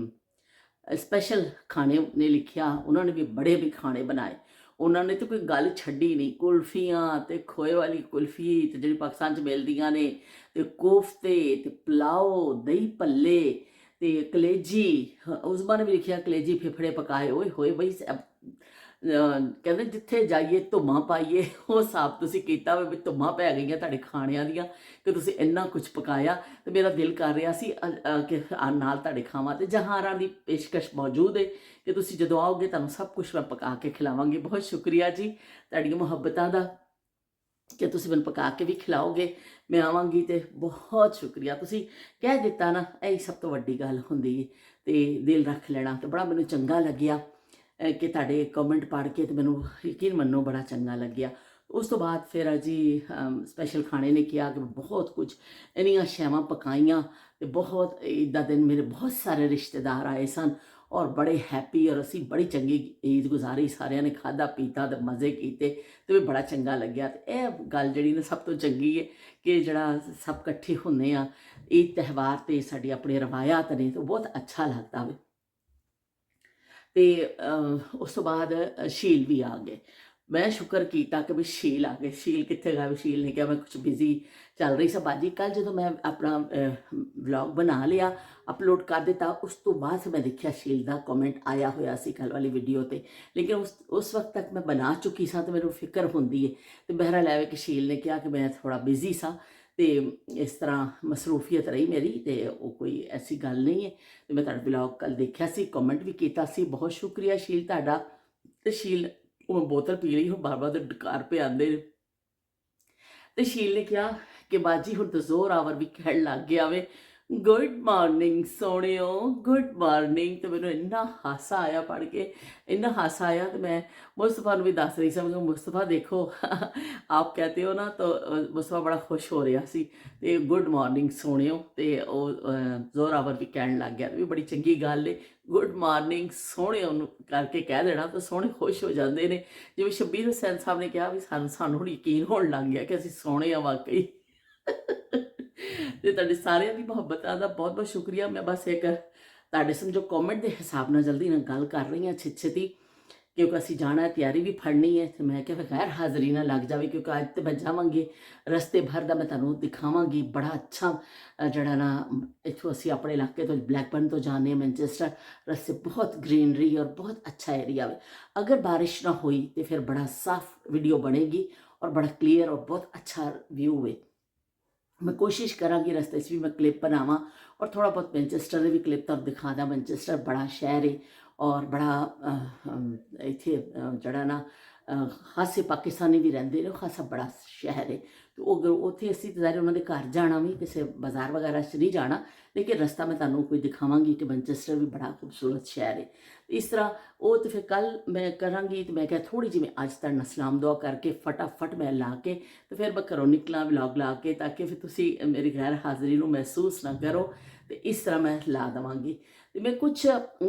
ਸਪੈਸ਼ਲ ਖਾਣੇ ਨੇ ਲਿਖਿਆ, ਉਹਨਾਂ ਨੇ ਵੀ ਬੜੇ ਵੀ ਖਾਣੇ ਬਣਾਏ। ਉਹਨਾਂ ਨੇ ਤਾਂ ਕੋਈ ਗੱਲ ਛੱਡੀ ਨਹੀਂ, ਕੁਲਫੀਆਂ ਤੇ ਖੋਏ ਵਾਲੀ ਕੁਲਫੀ ਤੇ ਜਿਹੜੀ ਪਾਕਿਸਤਾਨ 'ਚ ਮਿਲਦੀਆਂ ਨੇ, ਤੇ ਕੋਫਤੇ ਤੇ ਪੁਲਾਓ, ਦਹੀਂ ਭੱਲੇ ਤੇ ਕਲੇਜੀ। ਉਸਮਾ ਨੇ ਵੀ ਲਿਖਿਆ ਕਲੇਜੀ ਫੇਫੜੇ ਪਕਾਏ। ਓਏ ਹੋਏ ਬਈ ਕਹਿੰਦੇ ਜਿੱਥੇ ਜਾਈਏ ਧੁੰਮਾਂ ਪਾਈਏ, ਉਹ ਹਿਸਾਬ ਤੁਸੀਂ ਕੀਤਾ ਵੀ ਧੁੰਮਾਂ ਪੈ ਗਈਆਂ ਤੁਹਾਡੇ ਖਾਣਿਆਂ ਦੀਆਂ ਕਿ ਤੁਸੀਂ ਇੰਨਾ ਕੁਝ ਪਕਾਇਆ। ਤੇ ਮੇਰਾ ਦਿਲ ਕਰ ਰਿਹਾ ਸੀ ਕਿ ਨਾਲ ਤੁਹਾਡੇ ਖਾਵਾਂ। ਤੇ ਜਹਾਂਰਾ ਦੀ ਪੇਸ਼ਕਸ਼ ਮੌਜੂਦ ਹੈ ਕਿ ਤੁਸੀਂ ਜਦੋਂ ਆਓਗੇ ਤੁਹਾਨੂੰ ਸਭ ਕੁਝ ਮੈਂ ਪਕਾ ਕੇ ਖਿਲਾਵਾਂਗੀ। ਬਹੁਤ ਸ਼ੁਕਰੀਆ ਜੀ ਤੁਹਾਡੀਆਂ ਮੁਹੱਬਤਾਂ ਦਾ ਕਿ ਤੁਸੀਂ ਮੈਨੂੰ ਪਕਾ ਕੇ ਵੀ ਖਿਲਾਓਗੇ। ਮੈਂ ਆਵਾਂਗੀ ਤੇ ਬਹੁਤ ਸ਼ੁਕਰੀਆ। ਤੁਸੀਂ ਕਹਿ ਦਿੱਤਾ ਨਾ, ਇਹ ਸਭ ਤੋਂ ਵੱਡੀ ਗੱਲ ਹੁੰਦੀ ਹੈ। ਤੇ ਦਿਲ ਰੱਖ ਲੈਣਾ ਤੇ ਬੜਾ ਮੈਨੂੰ ਚੰਗਾ ਲੱਗਿਆ ਕਿ ਤੁਹਾਡੇ ਕਮੈਂਟ ਪੜ੍ਹ ਕੇ ਤੇ ਮੈਨੂੰ ਯਕੀਨ ਮੰਨੋ ਬੜਾ ਚੰਗਾ ਲੱਗਿਆ। ਉਸ ਤੋਂ ਬਾਅਦ ਫਿਰ ਜੀ ਸਪੈਸ਼ਲ ਖਾਣੇ ਨੇ ਕਿਹਾ ਕਿ ਬਹੁਤ ਕੁਝ ਇੰਨੀਆਂ ਸ਼ੈਵਾਂ ਪਕਾਈਆਂ ਤੇ ਬਹੁਤ ਇੱਦਾਂ ਦਿਨ ਮੇਰੇ ਬਹੁਤ ਸਾਰੇ ਰਿਸ਼ਤੇਦਾਰ ਆਏ ਸਨ ਔਰ ਬੜੇ ਹੈਪੀ, ਔਰ ਅਸੀਂ ਬੜੀ ਚੰਗੀ ਈਦ ਗੁਜ਼ਾਰੀ। ਸਾਰਿਆਂ ਨੇ ਖਾਧਾ ਪੀਤਾ ਤੇ ਮਜ਼ੇ ਕੀਤੇ ਤੇ ਵੀ ਬੜਾ ਚੰਗਾ ਲੱਗਿਆ। ਤੇ ਇਹ ਗੱਲ ਜਿਹੜੀ ਨਾ ਸਭ ਤੋਂ ਚੰਗੀ ਹੈ ਕਿ ਜਿਹੜਾ ਸਭ ਇਕੱਠੇ ਹੁੰਦੇ ਆ ਈਦ ਤਿਉਹਾਰ ਤੇ ਸਾਡੀ ਆਪਣੀ ਰਵਾਇਤ ਨੇ ਤੇ ਬਹੁਤ ਅੱਛਾ ਲੱਗਦਾ ਵੇ। ਤੇ ਉਸ ਤੋਂ ਬਾਅਦ ਸ਼ੀਲ ਵੀ ਆ ਗਏ। ਮੈਂ ਸ਼ੁਕਰ ਕੀਤਾ ਕਿ ਵੀ ਸ਼ੀਲ ਆ ਗਏ। ਸ਼ੀਲ ਕਿੱਥੇ ਗਿਆ? ਸ਼ੀਲ ਨੇ ਕਿਹਾ ਮੈਂ ਕੁਝ ਬਿਜ਼ੀ ਚੱਲ ਰਹੀ ਸਾਂ ਬਾਜੀ। ਕੱਲ੍ਹ ਜਦੋਂ ਮੈਂ ਆਪਣਾ ਵਲੌਗ ਬਣਾ ਲਿਆ, ਅਪਲੋਡ ਕਰ ਦਿੱਤਾ, ਉਸ ਤੋਂ ਬਾਅਦ ਮੈਂ ਦੇਖਿਆ ਸ਼ੀਲ ਦਾ ਕਮੈਂਟ ਆਇਆ ਹੋਇਆ ਸੀ ਕੱਲ੍ਹ ਵਾਲੀ ਵੀਡੀਓ ਤੇ। ਲੇਕਿਨ ਉਸ ਵਕਤ ਤੱਕ ਮੈਂ ਬਣਾ ਚੁੱਕੀ ਸਾਂ ਤੇ ਮੈਨੂੰ ਫਿਕਰ ਹੁੰਦੀ ਹੈ। ਤੇ ਬਹਿਰਹਾਲ ਐਵੇਂ ਕਿ ਸ਼ੀਲ ਨੇ ਕਿਹਾ ਕਿ ਮੈਂ ਥੋੜ੍ਹਾ ਬਿਜ਼ੀ ਸਾਂ ਤੇ ਇਸ ਤਰ੍ਹਾਂ ਮਸਰੂਫੀਅਤ ਰਹੀ ਮੇਰੀ, ਤੇ ਉਹ ਕੋਈ ਐਸੀ ਗੱਲ ਨਹੀਂ ਹੈ। ਤੇ ਮੈਂ ਤੁਹਾਡਾ ਵਲੌਗ ਕੱਲ੍ਹ ਦੇਖਿਆ ਸੀ, ਕਮੈਂਟ ਵੀ ਕੀਤਾ ਸੀ। ਬਹੁਤ ਸ਼ੁਕਰੀਆ ਸ਼ੀਲ ਤੁਹਾਡਾ। ਤੇ ਸ਼ੀਲ ਉਹ ਬੋਤਲ ਪੀ ਲਈ, ਹੁਣ ਬਾਰ-ਬਾਰ ਦੇ ਡਕਾਰ ਪੇ ਆਉਂਦੇ ਨੇ। ਤੇ ਸ਼ੀਲ ਨੇ ਕਿਹਾ ਕਿ ਬਾਜੀ ਹੁਣ ਤਾਂ ਜ਼ੋਰ ਆਵਰ ਵੀ ਕਹਿਣ ਲੱਗ ਗਿਆ ਵੇ, ਗੁੱਡ ਮਾਰਨਿੰਗ ਸੋਹਣਿਓ, ਗੁੱਡ ਮਾਰਨਿੰਗ। ਤੇ ਮੈਨੂੰ ਇੰਨਾ ਹਾਸਾ ਆਇਆ ਪੜ੍ਹ ਕੇ, ਇੰਨਾ ਹਾਸਾ ਆਇਆ। ਤੇ ਮੈਂ ਮੁਸਤਫਾ ਨੂੰ ਵੀ ਦੱਸ ਰਹੀ ਸੀ, ਮੁਸਤਫਾ ਦੇਖੋ ਆਪ ਕਹਤੇ ਹੋ ਨਾ। ਤਾਂ ਮੁਸਤਫਾ ਬੜਾ ਖੁਸ਼ ਹੋ ਰਿਹਾ ਸੀ। ਤੇ ਗੁੱਡ ਮਾਰਨਿੰਗ ਸੋਹਣਿਓ, ਤੇ ਉਹ ਜ਼ੋਰ ਆਵਰ ਵੀ ਕਹਿਣ ਲੱਗ ਗਿਆ। ਵੀ ਬੜੀ ਚੰਗੀ ਗੱਲ ਹੈ, ਗੁੱਡ ਮਾਰਨਿੰਗ ਸੋਹਣਿਓ ਨੂੰ ਕਰਕੇ ਕਹਿ ਦੇਣਾ ਤਾਂ ਸੋਹਣੇ ਖੁਸ਼ ਹੋ ਜਾਂਦੇ ਨੇ। ਜਿਵੇਂ ਸ਼ਬੀਰ ਹੁਸੈਨ ਸਾਹਿਬ ਨੇ ਕਿਹਾ ਵੀ ਸਾਨੂੰ ਹੁਣ ਯਕੀਨ ਹੋਣ ਲੱਗ ਗਿਆ ਕਿ ਅਸੀਂ ਸੋਹਣੇ ਆ ਵਾਕਈ। ਤੇ ਤੁਹਾਡੇ ਸਾਰਿਆਂ ਦੀ ਮੁਹੱਬਤਾਂ ਦਾ ਬਹੁਤ ਬਹੁਤ ਸ਼ੁਕਰੀਆ। ਮੈਂ ਬਸ ਇੱਕ ਤੁਹਾਡੇ ਸਮਝੋ ਕਮੈਂਟ ਦੇ ਹਿਸਾਬ ਨਾਲ ਜਲਦੀ ਨਾਲ ਗੱਲ ਕਰ ਰਹੀ ਹਾਂ ਛੇਤੀ, ਕਿਉਂਕਿ ਅਸੀਂ ਜਾਣਾ, ਤਿਆਰੀ ਵੀ ਫੜਨੀ ਹੈ। ਤੇ ਮੈਂ ਕਿਹਾ ਗੈਰ ਹਾਜ਼ਰੀ ਨਾ ਲੱਗ ਜਾਵੇ, ਕਿਉਂਕਿ ਅੱਜ ਤੇ ਮੈਂ ਜਾਵਾਂਗੀ ਰਸਤੇ ਭਰ ਦਾ ਮੈਂ ਤੁਹਾਨੂੰ ਦਿਖਾਵਾਂਗੀ। ਬੜਾ ਅੱਛਾ ਜਿਹੜਾ ਨਾ ਇੱਥੋਂ ਅਸੀਂ ਆਪਣੇ ਇਲਾਕੇ ਤੋਂ ਬਲੈਕਬਰਨ ਤੋਂ ਜਾਂਦੇ ਹਾਂ ਮੈਨਚੈਸਟਰ, ਰਸਤੇ ਬਹੁਤ ਗ੍ਰੀਨਰੀ ਔਰ ਬਹੁਤ ਅੱਛਾ ਏਰੀਆ ਵੇ। ਅਗਰ ਬਾਰਿਸ਼ ਨਾ ਹੋਈ ਤੇ ਫਿਰ ਬੜਾ ਸਾਫ਼ ਵੀਡੀਓ ਬਣੇਗੀ ਔਰ ਬੜਾ ਕਲੀਅਰ ਔਰ ਬਹੁਤ ਅੱਛਾ ਵਿਊ ਵੇ। ਮੈਂ ਕੋਸ਼ਿਸ਼ ਕਰਾਂਗੀ ਰਸਤੇ 'ਚ ਵੀ ਮੈਂ ਕਲਿੱਪ ਬਣਾਵਾਂ ਔਰ ਥੋੜ੍ਹਾ ਬਹੁਤ ਮੈਨਚੈਸਟਰ ਦੇ ਵੀ ਕਲਿੱਪ ਤੁਹਾਨੂੰ ਦਿਖਾ ਦਾਂ। ਮੈਨਚੈਸਟਰ ਬੜਾ ਸ਼ਹਿਰ ਹੈ ਔਰ ਬੜਾ ਇੱਥੇ ਜਿਹੜਾ ਨਾ ਖਾਸੇ ਪਾਕਿਸਤਾਨੀ ਵੀ ਰਹਿੰਦੇ ਨੇ, ਉਹ ਖਾਸਾ ਬੜਾ ਸ਼ਹਿਰ ਹੈ। ਤੇ ਉਹ ਉੱਥੇ ਅਸੀਂ ਜ਼ਾਹਿਰ ਉਹਨਾਂ ਦੇ ਘਰ ਜਾਣਾ ਵੀ, ਕਿਸੇ ਬਾਜ਼ਾਰ ਵਗੈਰਾ 'ਚ ਨਹੀਂ ਜਾਣਾ, ਲੇਕਿਨ ਰਸਤਾ ਮੈਂ ਤੁਹਾਨੂੰ ਕੋਈ ਦਿਖਾਵਾਂਗੀ ਕਿ ਮੈਨਚੈਸਟਰ ਵੀ ਬੜਾ ਖੂਬਸੂਰਤ ਸ਼ਹਿਰ ਹੈ। ਇਸ ਤਰ੍ਹਾਂ ਉਹ ਤੇ ਫਿਰ ਕੱਲ ਮੈਂ ਕਰਾਂਗੀ। ਤੇ ਮੈਂ ਕਿਹਾ ਥੋੜ੍ਹੀ ਜਿਹੀ ਮੈਂ ਅੱਜ ਤੱਕ ਸਲਾਮ ਦੁਆ ਕਰਕੇ ਫਟਾਫਟ ਮੈਂ ਲਾ ਕੇ ਤੇ ਫਿਰ ਮੈਂ ਘਰੋਂ ਨਿਕਲਾਂ ਵਲੌਗ ਲਾ ਕੇ, ਤਾਂ ਕਿ ਫਿਰ ਤੁਸੀਂ ਮੇਰੀ ਗੈਰ ਹਾਜ਼ਰੀ ਨੂੰ ਮਹਿਸੂਸ ਨਾ ਕਰੋ। ਤੇ ਇਸ ਤਰ੍ਹਾਂ ਮੈਂ ਲਾ ਦੇਵਾਂਗੀ। ਤੇ ਮੈਂ ਕੁਛ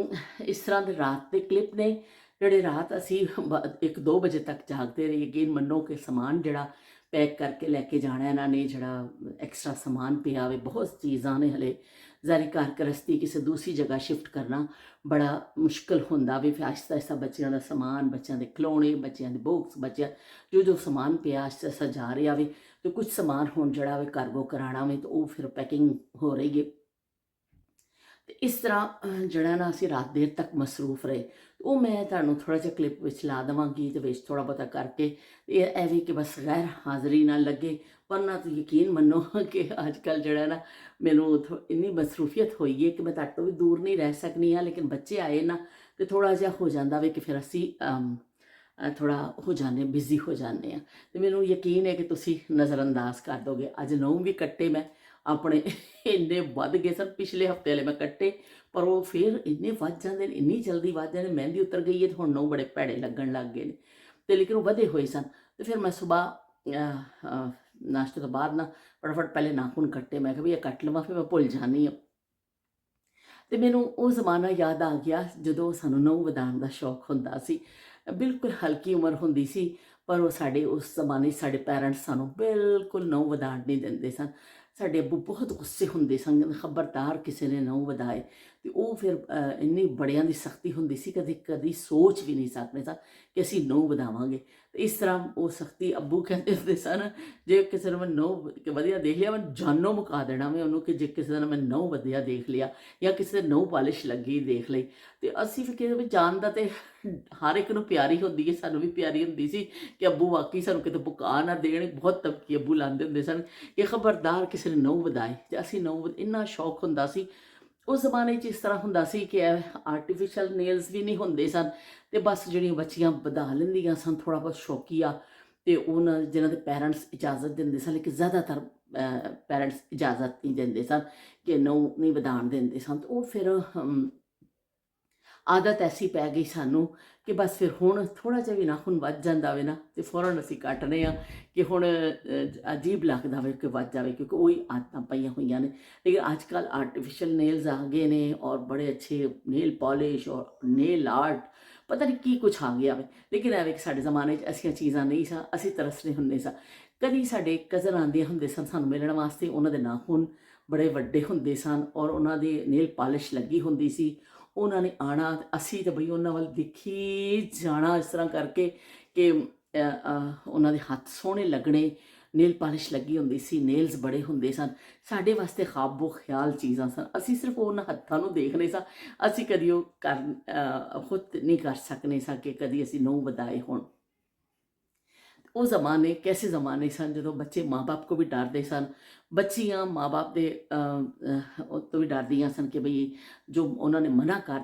ਇਸ ਤਰ੍ਹਾਂ ਦੇ ਰਾਤ ਦੇ ਕਲਿੱਪ ਨੇ ਜਿਹੜੇ ਰਾਤ ਅਸੀਂ 1-2 ਵਜੇ ਤੱਕ ਜਾਗਦੇ ਰਹੇ। ਯਕੀਨ ਮੰਨੋ ਕਿ ਸਮਾਨ ਜਿਹੜਾ ਪੈਕ ਕਰਕੇ ਲੈ ਕੇ ਜਾਣਾ ਇਹਨਾਂ ਨੇ, ਜਿਹੜਾ ਐਕਸਟਰਾ ਸਮਾਨ ਪਿਆ ਵੇ, ਬਹੁਤ ਚੀਜ਼ਾਂ ਨੇ ਹਲੇ। ਜ਼ਾਰੀ ਘਰ ਗ੍ਰਸਤੀ ਕਿਸੇ ਦੂਸਰੀ ਜਗ੍ਹਾ ਸ਼ਿਫਟ ਕਰਨਾ ਬੜਾ ਮੁਸ਼ਕਿਲ ਹੁੰਦਾ ਵੇ। ਫਿਰ ਆਹਿਸਤਾ ਆਹਿਸਤਾ ਬੱਚਿਆਂ ਦਾ ਸਮਾਨ, ਬੱਚਿਆਂ ਦੇ ਖਿਡੌਣੇ, ਬੱਚਿਆਂ ਦੇ ਬੁੱਕਸ, ਬੱਚਿਆਂ ਜੋ ਸਮਾਨ ਪਿਆ ਆਹਿਸਤਾ ਆਹਿਸਤਾ ਜਾ ਰਿਹਾ ਵੇ। ਤੇ ਕੁਝ ਸਮਾਨ ਹੁਣ ਜਿਹੜਾ ਵੇ ਕਾਰਗੋ ਕਰਾਉਣਾ ਵੇ, ਤੇ ਉਹ ਫਿਰ ਪੈਕਿੰਗ ਹੋ ਰਹੀ ਹੈ। ਤੇ ਇਸ ਤਰ੍ਹਾਂ ਜਿਹੜਾ ਨਾ ਅਸੀਂ ਰਾਤ ਦੇਰ ਤੱਕ ਮਸਰੂਫ ਰਹੇ। ਉਹ ਮੈਂ ਤੁਹਾਨੂੰ ਥੋੜ੍ਹਾ ਜਿਹਾ ਕਲਿੱਪ ਵਿੱਚ ਲਾ ਦੇਵਾਂਗੀ ਤੇ ਵਿੱਚ ਥੋੜ੍ਹਾ ਬਹੁਤਾ ਕਰਕੇ। ਇਹ ਐਵੇਂ ਕਿ ਬਸ ਗੈਰ ਹਾਜ਼ਰੀ ਨਾ ਲੱਗੇ, ਵਰਨਾ ਤੁਸੀਂ ਯਕੀਨ ਮੰਨੋ ਕਿ ਅੱਜ ਕੱਲ੍ਹ ਜਿਹੜਾ ਨਾ ਮੈਨੂੰ ਇੰਨੀ ਮਸਰੂਫੀਅਤ ਹੋਈ ਹੈ ਕਿ ਮੈਂ ਤੁਹਾਡੇ ਤੋਂ ਵੀ ਦੂਰ ਨਹੀਂ ਰਹਿ ਸਕਦੀ ਹਾਂ। ਲੇਕਿਨ ਬੱਚੇ ਆਏ ਨਾ ਤੇ ਥੋੜ੍ਹਾ ਜਿਹਾ ਹੋ ਜਾਂਦਾ ਵੇ ਕਿ ਫਿਰ ਅਸੀਂ ਥੋੜ੍ਹਾ ਹੋ ਜਾਂਦੇ, ਬਿਜ਼ੀ ਹੋ ਜਾਂਦੇ ਹਾਂ। ਤੇ ਮੈਨੂੰ ਯਕੀਨ ਹੈ ਕਿ ਤੁਸੀਂ ਨਜ਼ਰਅੰਦਾਜ਼ ਕਰ ਦੋਗੇ। ਅੱਜ 9 ਵੀ ਕੱਟੇ ਮੈਂ ਆਪਣੇ, ਇੰਨੇ ਵੱਧ ਗਏ ਸਨ। ਪਿਛਲੇ ਹਫਤੇ ਵਾਲੇ ਮੈਂ ਕੱਟੇ, ਪਰ ਉਹ ਫਿਰ ਇੰਨੇ ਵੱਧ ਜਾਂਦੇ ਨੇ, ਇੰਨੀ ਜਲਦੀ ਵੱਧ ਜਾਂਦੇ। ਮਹਿੰਦੀ ਉਤਰ ਗਈ ਹੈ ਤੇ ਹੁਣ 9 ਬੜੇ ਭੈੜੇ ਲੱਗਣ ਲੱਗ ਗਏ ਨੇ। ਤੇ ਲੇਕਿਨ ਉਹ ਵਧੇ ਹੋਏ ਸਨ। ਤੇ ਫਿਰ ਮੈਂ ਸੁਬਾਹ ਨਾਸ਼ਤੇ ਤੋਂ ਬਾਅਦ ਨਾ ਫਟਾਫਟ ਪਹਿਲੇ ਨਾਖੂਨ ਕੱਟੇ। ਮੈਂ ਕਿਹਾ ਵੀ ਇਹ ਕੱਟ ਲਵਾਂ, ਫਿਰ ਮੈਂ ਭੁੱਲ ਜਾਂਦੀ ਹਾਂ। ਤੇ ਮੈਨੂੰ ਉਹ ਜ਼ਮਾਨਾ ਯਾਦ ਆ ਗਿਆ ਜਦੋਂ ਸਾਨੂੰ ਨਹੁੰ ਵਧਾਉਣ ਦਾ ਸ਼ੌਕ ਹੁੰਦਾ ਸੀ। ਬਿਲਕੁਲ ਹਲਕੀ ਉਮਰ ਹੁੰਦੀ ਸੀ, ਪਰ ਉਹ ਸਾਡੇ ਉਸ ਜ਼ਮਾਨੇ ਸਾਡੇ ਪੈਰੈਂਟਸ ਸਾਨੂੰ ਬਿਲਕੁਲ ਨਹੁੰ ਵਧਾਉਣ ਨਹੀਂ ਦਿੰਦੇ ਸਨ। ਸਾਡੇ ਅੱਬੂ ਬਹੁਤ ਗੁੱਸੇ ਹੁੰਦੇ ਸਨ, ਖਬਰਦਾਰ ਕਿਸੇ ਨੇ ਨਹੁੰ ਵਧਾਏ। ਤੇ ਉਹ ਫਿਰ ਇੰਨੀ ਬੜਿਆਂ ਦੀ ਸਖਤੀ ਹੁੰਦੀ ਸੀ, ਕਦੇ ਕਦੀ ਸੋਚ ਵੀ ਨਹੀਂ ਸਕਦੇ ਸਨ ਕਿ ਅਸੀਂ ਨਹੁੰ ਵਧਾਵਾਂਗੇ। ਤੇ ਇਸ ਤਰ੍ਹਾਂ ਉਹ ਸਖਤੀ ਅੱਬੂ ਕਹਿੰਦੇ ਹੁੰਦੇ ਸਨ, ਜੇ ਕਿਸੇ ਨੇ ਮੈਂ ਨਹੁੰ ਵਧੀਆ ਦੇਖ ਲਿਆ, ਮੈਂ ਜਾਨੋਂ ਮੁਕਾ ਦੇਣਾ ਮੈਂ ਉਹਨੂੰ, ਕਿ ਜੇ ਕਿਸੇ ਨੇ ਮੈਂ ਨਹੁੰ ਵਧੀਆ ਦੇਖ ਲਿਆ ਜਾਂ ਕਿਸੇ ਦੇ ਨਹੁੰ ਪਾਲਿਸ਼ ਲੱਗੀ ਦੇਖ ਲਈ। ਤੇ ਅਸੀਂ ਫਿਰ ਕਹਿੰਦੇ ਵੀ ਜਾਨ ਦਾ ਤੇ ਹਰ ਇੱਕ ਨੂੰ ਪਿਆਰੀ ਹੁੰਦੀ ਹੈ, ਸਾਨੂੰ ਵੀ ਪਿਆਰੀ ਹੁੰਦੀ ਸੀ ਕਿ ਅੱਬੂ ਵਾਕਈ ਸਾਨੂੰ ਕਿਤੇ ਪੁਕਾ ਨਾ ਦੇਣ। ਬਹੁਤ ਤਬਕੀ ਅੱਬੂ ਲਾਉਂਦੇ ਹੁੰਦੇ ਸਨ ਕਿ ਖਬਰਦਾਰ ਕਿਸੇ ਨੇ ਨਹੁੰ ਵਧਾਏ। ਤੇ ਅਸੀਂ ਨਹੁੰ, ਇੰਨਾ ਸ਼ੌਕ ਹੁੰਦਾ ਸੀ ਉਸ ਜ਼ਮਾਨੇ 'ਚ। ਇਸ ਤਰ੍ਹਾਂ ਹੁੰਦਾ ਸੀ ਕਿ ਆਰਟੀਫਿਸ਼ਲ ਨੇਲਸ ਵੀ ਨਹੀਂ ਹੁੰਦੇ ਸਨ, ਤੇ ਬਸ ਜਿਹੜੀਆਂ ਬੱਚੀਆਂ ਵਧਾ ਲੈਂਦੀਆਂ ਸਨ ਥੋੜ੍ਹਾ ਬਹੁਤ ਸ਼ੌਕੀਆ, ਤੇ ਉਹਨਾਂ ਜਿਹਨਾਂ ਦੇ ਪੈਰੈਂਟਸ ਇਜਾਜ਼ਤ ਦਿੰਦੇ ਸਨ। ਲੇਕਿਨ ਜ਼ਿਆਦਾਤਰ ਪੈਰੈਂਟਸ ਇਜਾਜ਼ਤ ਨਹੀਂ ਦਿੰਦੇ ਸਨ, ਕਿ ਨਹੁੰ ਨਹੀਂ ਵਧਾਉਣ ਦਿੰਦੇ ਸਨ। ਤੇ ਉਹ ਫਿਰ ਆਦਤ ਐਸੀ ਪੈ ਗਈ ਸਾਨੂੰ ਕਿ ਬਸ ਫਿਰ ਹੁਣ ਥੋੜ੍ਹਾ ਜਿਹਾ ਵੀ ਨਾਖੂਨ ਵੱਧ ਜਾਂਦਾ ਵੇ ਨਾ, ਤੇ ਫੌਰਨ ਅਸੀਂ ਕੱਟਦੇ ਹਾਂ ਕਿ ਹੁਣ ਅਜੀਬ ਲੱਗਦਾ ਵੇ ਕਿ ਵੱਧ ਜਾਵੇ, ਕਿਉਂਕਿ ਉਹੀ ਆਦਤਾਂ ਪਈਆਂ ਹੋਈਆਂ ਨੇ। ਲੇਕਿਨ ਅੱਜ ਕੱਲ੍ਹ ਆਰਟੀਫਿਸ਼ਲ ਨੇਲਸ ਆ ਗਏ ਨੇ, ਔਰ ਬੜੇ ਅੱਛੇ ਨੇਲ ਪੋਲਿਸ਼ ਔਰ ਨੇਲ ਆਰਟ, ਪਤਾ ਨਹੀਂ ਕੀ ਕੁਛ ਆ ਗਿਆ ਵੇ। ਲੇਕਿਨ ਐਵੇਂ ਕਿ ਸਾਡੇ ਜ਼ਮਾਨੇ 'ਚ ਐਸੀਆਂ ਚੀਜ਼ਾਂ ਨਹੀਂ ਸਨ, ਅਸੀਂ ਤਰਸਦੇ ਹੁੰਦੇ ਸਾਂ। ਕਦੀ ਸਾਡੇ ਕਜ਼ਨ ਆਉਂਦੇ ਹੁੰਦੇ ਸਨ ਸਾਨੂੰ ਮਿਲਣ ਵਾਸਤੇ, ਉਹਨਾਂ ਦੇ ਨਾਖੂਨ ਬੜੇ ਵੱਡੇ ਹੁੰਦੇ ਸਨ ਔਰ ਉਹਨਾਂ ਦੀ ਨੇਲ ਪਾਲਿਸ਼ ਲੱਗੀ ਹੁੰਦੀ ਸੀ। ਉਹਨਾਂ ਨੇ ਆਉਣਾ, ਅਸੀਂ ਤਾਂ ਬਈ ਉਹਨਾਂ ਵੱਲ ਦੇਖੀ ਜਾਣਾ ਇਸ ਤਰ੍ਹਾਂ ਕਰਕੇ ਕਿ ਉਹਨਾਂ ਦੇ ਹੱਥ ਸੋਹਣੇ ਲੱਗਣੇ, ਨੇਲ ਪਾਲਿਸ਼ ਲੱਗੀ ਹੁੰਦੀ ਸੀ, ਨੇਲਸ ਬੜੇ ਹੁੰਦੇ ਸਨ। ਸਾਡੇ ਵਾਸਤੇ ਖਾਬੋ ਖਿਆਲ ਚੀਜ਼ਾਂ ਸਨ। ਅਸੀਂ ਸਿਰਫ ਉਹਨਾਂ ਹੱਥਾਂ ਨੂੰ ਦੇਖਣੇ ਸਾਂ, ਅਸੀਂ ਕਦੀ ਉਹ ਖੁਦ ਨਹੀਂ ਕਰ ਸਕਨੇ ਸਾਂ ਕਿ ਕਦੀ ਅਸੀਂ ਨਹੁੰ ਵਧਾਏ ਹੋਣ। ਉਹ ਜ਼ਮਾਨੇ ਕੈਸੇ ਜ਼ਮਾਨੇ ਸਨ ਜਦੋਂ ਬੱਚੇ ਮਾਂ ਬਾਪ ਕੋ ਵੀ ਡਰਦੇ ਸਨ, ਬੱਚੀਆਂ ਮਾਂ ਬਾਪ ਦੇ ਉਹ ਤੋਂ ਵੀ ਡਰਦੀਆਂ ਸਨ ਕਿ ਬਈ ਜੋ ਉਹਨਾਂ ਨੇ ਮਨਾ ਕਰ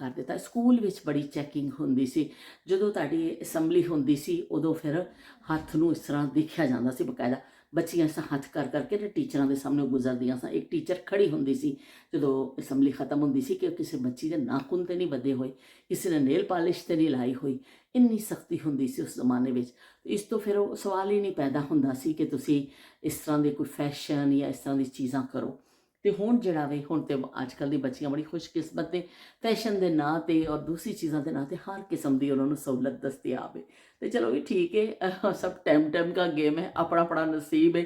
ਦਿੱਤਾ। ਸਕੂਲ ਵਿੱਚ ਬੜੀ ਚੈਕਿੰਗ ਹੁੰਦੀ ਸੀ। ਜਦੋਂ ਤੁਹਾਡੀ ਅਸੈਂਬਲੀ ਹੁੰਦੀ ਸੀ ਉਦੋਂ ਫਿਰ ਹੱਥ ਨੂੰ ਇਸ ਤਰ੍ਹਾਂ ਦੇਖਿਆ ਜਾਂਦਾ ਸੀ ਬਕਾਇਦਾ। ਬੱਚੀਆਂ ਇਸ ਤਰ੍ਹਾਂ ਹੱਥ ਕਰ ਕਰਕੇ ਤੇ ਟੀਚਰਾਂ ਦੇ ਸਾਹਮਣੇ ਗੁਜ਼ਰਦੀਆਂ ਸਨ। ਇੱਕ ਟੀਚਰ ਖੜੀ ਹੁੰਦੀ ਸੀ ਜਦੋਂ ਅਸੈਂਬਲੀ ਖਤਮ ਹੁੰਦੀ ਸੀ ਕਿ ਕਿਸੇ ਬੱਚੀ ਦੇ ਨਾਖੂਨ ਤੇ ਨਹੀਂ ਵੱਧੇ ਹੋਏ, ਕਿਸੇ ਨੇ ਨੇਲ ਪਾਲਿਸ਼ ਤੇ ਨਹੀਂ ਲਾਈ ਹੋਈ। ਇੰਨੀ ਸਖਤੀ ਹੁੰਦੀ ਸੀ ਉਸ ਜ਼ਮਾਨੇ ਵਿੱਚ। ਇਸ ਤੋਂ ਫਿਰ ਉਹ ਸਵਾਲ ਹੀ ਨਹੀਂ ਪੈਦਾ ਹੁੰਦਾ ਸੀ ਕਿ ਤੁਸੀਂ ਇਸ ਤਰ੍ਹਾਂ ਦੇ ਕੋਈ ਫੈਸ਼ਨ ਜਾਂ ਇਸ ਤਰ੍ਹਾਂ ਦੀ ਚੀਜ਼ਾਂ ਕਰੋ। ਤੇ ਹੁਣ ਜਿਹੜਾ ਵੇ, ਹੁਣ ਤੇ ਅੱਜ ਕੱਲ੍ਹ ਦੀ ਬੱਚੀਆਂ ਬੜੀ ਖੁਸ਼ਕਿਸਮਤ ਨੇ, ਫੈਸ਼ਨ ਦੇ ਨਾਂ 'ਤੇ ਔਰ ਦੂਸਰੀ ਚੀਜ਼ਾਂ ਦੇ ਨਾਂ 'ਤੇ ਹਰ ਕਿਸਮ ਦੀ ਉਹਨਾਂ ਨੂੰ ਸਹੂਲਤ ਦਸਤਿਆਬ ਹੈ। ਤੇ ਚਲੋ ਵੀ ਠੀਕ ਹੈ, ਸਭ ਟਾइम का गेम है, अपना अपना नसीब है।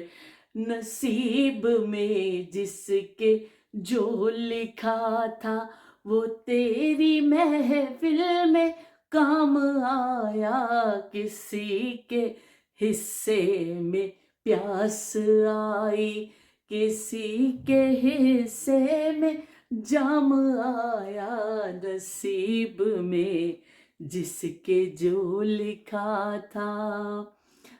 नसीब में जिसके जो लिखा था वो तेरी महफिल में काम आया, किसी के हिस्से में प्यास आई, किसी के हिस्से में जाम आया, नसीब में जिसके जो लिखा था।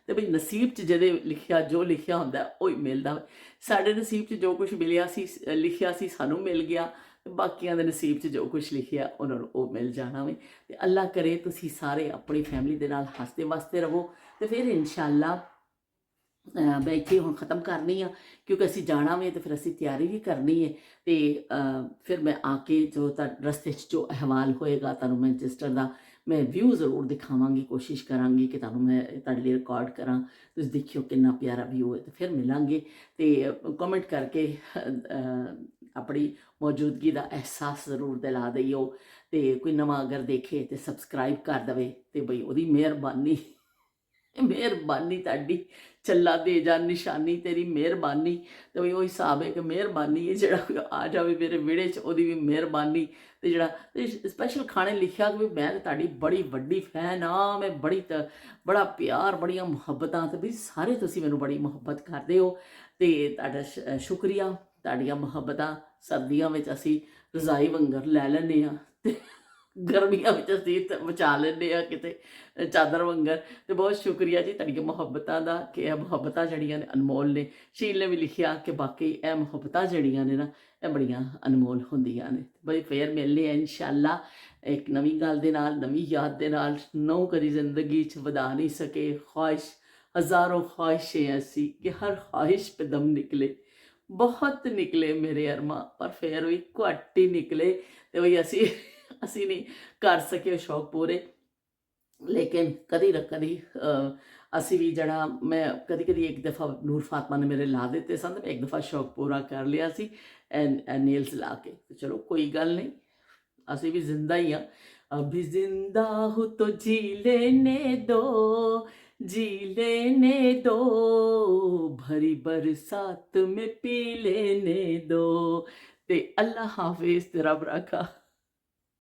ਤੇ ਬਈ ਨਸੀਬ 'ਚ ਜਿਹਦੇ ਲਿਖਿਆ, ਜੋ ਲਿਖਿਆ ਹੁੰਦਾ ਉਹ ਹੀ ਮਿਲਦਾ। ਸਾਡੇ ਨਸੀਬ 'ਚ ਜੋ ਕੁਛ ਮਿਲਿਆ ਸੀ, ਲਿਖਿਆ ਸੀ, ਸਾਨੂੰ ਮਿਲ ਗਿਆ। ਬਾਕੀਆਂ ਦੇ ਨਸੀਬ 'ਚ ਜੋ ਕੁਝ ਲਿਖਿਆ ਉਹਨਾਂ ਨੂੰ ਉਹ ਮਿਲ ਜਾਣਾ ਵੇ। ਤੇ ਅੱਲਾ ਕਰੇ ਤੁਸੀਂ ਸਾਰੇ ਆਪਣੀ ਫੈਮਿਲੀ ਦੇ ਨਾਲ ਹੱਸਦੇ ਵਸਦੇ ਰਹੋ। ਤੇ ਫਿਰ ਇਨਸ਼ਾਅੱਲਾ ਮੈਂ ਇੱਥੇ ਹੁਣ ਖ਼ਤਮ ਕਰਨੀ ਆ, ਕਿਉਂਕਿ ਅਸੀਂ ਜਾਣਾ ਵੇ ਤੇ ਫਿਰ ਅਸੀਂ ਤਿਆਰੀ ਵੀ ਕਰਨੀ ਹੈ। ਤੇ ਫਿਰ ਮੈਂ ਆ ਕੇ ਜੋ ਰਸਤੇ 'ਚ ਜੋ ਅਹਿਵਾਲ ਹੋਏਗਾ ਤੁਹਾਨੂੰ ਮੈਨਚੈਸਟਰ ਦਾ ਮੈਂ ਵਿਊ ਜ਼ਰੂਰ ਦਿਖਾਵਾਂਗੀ, ਕੋਸ਼ਿਸ਼ ਕਰਾਂਗੀ ਕਿ ਤੁਹਾਨੂੰ ਮੈਂ ਤੁਹਾਡੇ ਲਈ ਰਿਕਾਰਡ ਕਰਾਂ, ਤੁਸੀਂ ਦੇਖਿਓ ਕਿੰਨਾ ਪਿਆਰਾ ਵਿਊ ਹੈ। ਤੇ ਫਿਰ ਮਿਲਾਂਗੇ ਤੇ ਕਮੈਂਟ ਕਰਕੇ ਆਪਣੀ ਮੌਜੂਦਗੀ ਦਾ ਅਹਿਸਾਸ ਜ਼ਰੂਰ ਦਿਲਾ ਦਈਓ। ਤੇ ਕੋਈ ਨਵਾਂ ਅਗਰ ਦੇਖੇ ਤੇ ਸਬਸਕ੍ਰਾਈਬ ਕਰ ਦੇਵੇ ਤੇ ਬਈ ਉਹਦੀ ਮਿਹਰਬਾਨੀ ਮਿਹਰਬਾਨੀ ਤੁਹਾਡੀ ਚੱਲਾ ਦੇ ਜਾ ਨਿਸ਼ਾਨੀ ਤੇਰੀ ਮਿਹਰਬਾਨੀ। ਤੇ ਬਈ ਉਹ ਹਿਸਾਬ ਹੈ ਕਿ ਮਿਹਰਬਾਨੀ ਹੈ, ਜਿਹੜਾ ਕੋਈ ਆ ਜਾਵੇ ਮੇਰੇ ਵਿਹੜੇ 'ਚ ਉਹਦੀ ਵੀ ਮਿਹਰਬਾਨੀ। ਤੇ ਜਿਹੜਾ ਸਪੈਸ਼ਲ ਖਾਣੇ ਲਿਖਿਆ ਕਿ ਮੈਂ ਤਾਂ ਤੁਹਾਡੀ ਬੜੀ ਵੱਡੀ ਫੈਨ ਆ, ਮੈਂ ਬੜਾ ਪਿਆਰ ਬੜੀਆਂ ਮੁਹੱਬਤਾਂ, ਤੇ ਵੀ ਸਾਰੇ ਤੁਸੀਂ ਮੈਨੂੰ ਬੜੀ ਮੁਹੱਬਤ ਕਰਦੇ ਹੋ। ਤੇ ਤੁਹਾਡਾ ਸ਼ੁਕਰੀਆ, ਤੁਹਾਡੀਆਂ ਮੁਹੱਬਤਾਂ ਸਰਦੀਆਂ ਵਿੱਚ ਅਸੀਂ ਰਜ਼ਾਈ ਵੰਗਰ ਲੈ ਲੈਂਦੇ ਹਾਂ ਤੇ ਗਰਮੀਆਂ ਵਿੱਚ ਅਸੀਂ ਬਚਾ ਲੈਂਦੇ ਹਾਂ ਕਿਤੇ ਚਾਦਰ ਵੰਗਰ। ਤੇ ਬਹੁਤ ਸ਼ੁਕਰੀਆ ਜੀ ਤੁਹਾਡੀਆਂ ਮੁਹੱਬਤਾਂ ਦਾ, ਕਿ ਇਹ ਮੁਹੱਬਤਾਂ ਜਿਹੜੀਆਂ ਨੇ ਅਨਮੋਲ ਨੇ। ਸ਼ੀਲ ਨੇ ਵੀ ਲਿਖਿਆ ਕਿ ਬਾਕੀ ਇਹ ਮੁਹੱਬਤਾਂ ਜਿਹੜੀਆਂ ਨੇ ਨਾ ਇਹ ਬੜੀਆਂ ਅਨਮੋਲ ਹੁੰਦੀਆਂ ਨੇ। ਬਈ ਫੇਰ ਮਿਲਦੇ ਆ ਇਨਸ਼ਾਅੱਲਾ ਇੱਕ ਨਵੀਂ ਗੱਲ ਦੇ ਨਾਲ, ਨਵੀਂ ਯਾਦ ਦੇ ਨਾਲ। ਨੌ ਕਦੀ ਜ਼ਿੰਦਗੀ 'ਚ ਵਧਾ ਨਹੀਂ ਸਕੇ ख्वाहिश, हज़ारों ख्वाहिशें ऐसी कि हर ख्वाहिश पे दम निकले, बहुत निकले मेरे अरमा पर फिर भी घट ही निकले। तो बई ਅਸੀਂ ਨਹੀਂ ਕਰ ਸਕੇ ਸ਼ੌਕ ਪੂਰੇ, ਲੇਕਿਨ ਕਦੀ ਨਾ ਕਦੀ ਅਸੀਂ ਵੀ ਜਿਹੜਾ ਮੈਂ ਕਦੀ ਇੱਕ ਦਫਾ ਨੂਰ ਫਾਤਮਾ ਨੇ ਮੇਰੇ ਲਾ ਦਿੱਤੇ ਸਨ, ਮੈਂ ਇੱਕ ਦਫਾ ਸ਼ੌਕ ਪੂਰਾ ਕਰ ਲਿਆ ਸੀ ਨੇਲਸ ਲਾ ਕੇ। ਚਲੋ ਕੋਈ ਗੱਲ ਨਹੀਂ, ਅਸੀਂ ਵੀ ਜ਼ਿੰਦਾ ਹੀ ਹਾਂ। अभी जिंदा हूँ तो जी लेने दो, जी लेने दो, भरी बरसात में पी लेने दो। ते अल्लाह हाफिज, तेरा रब रखा।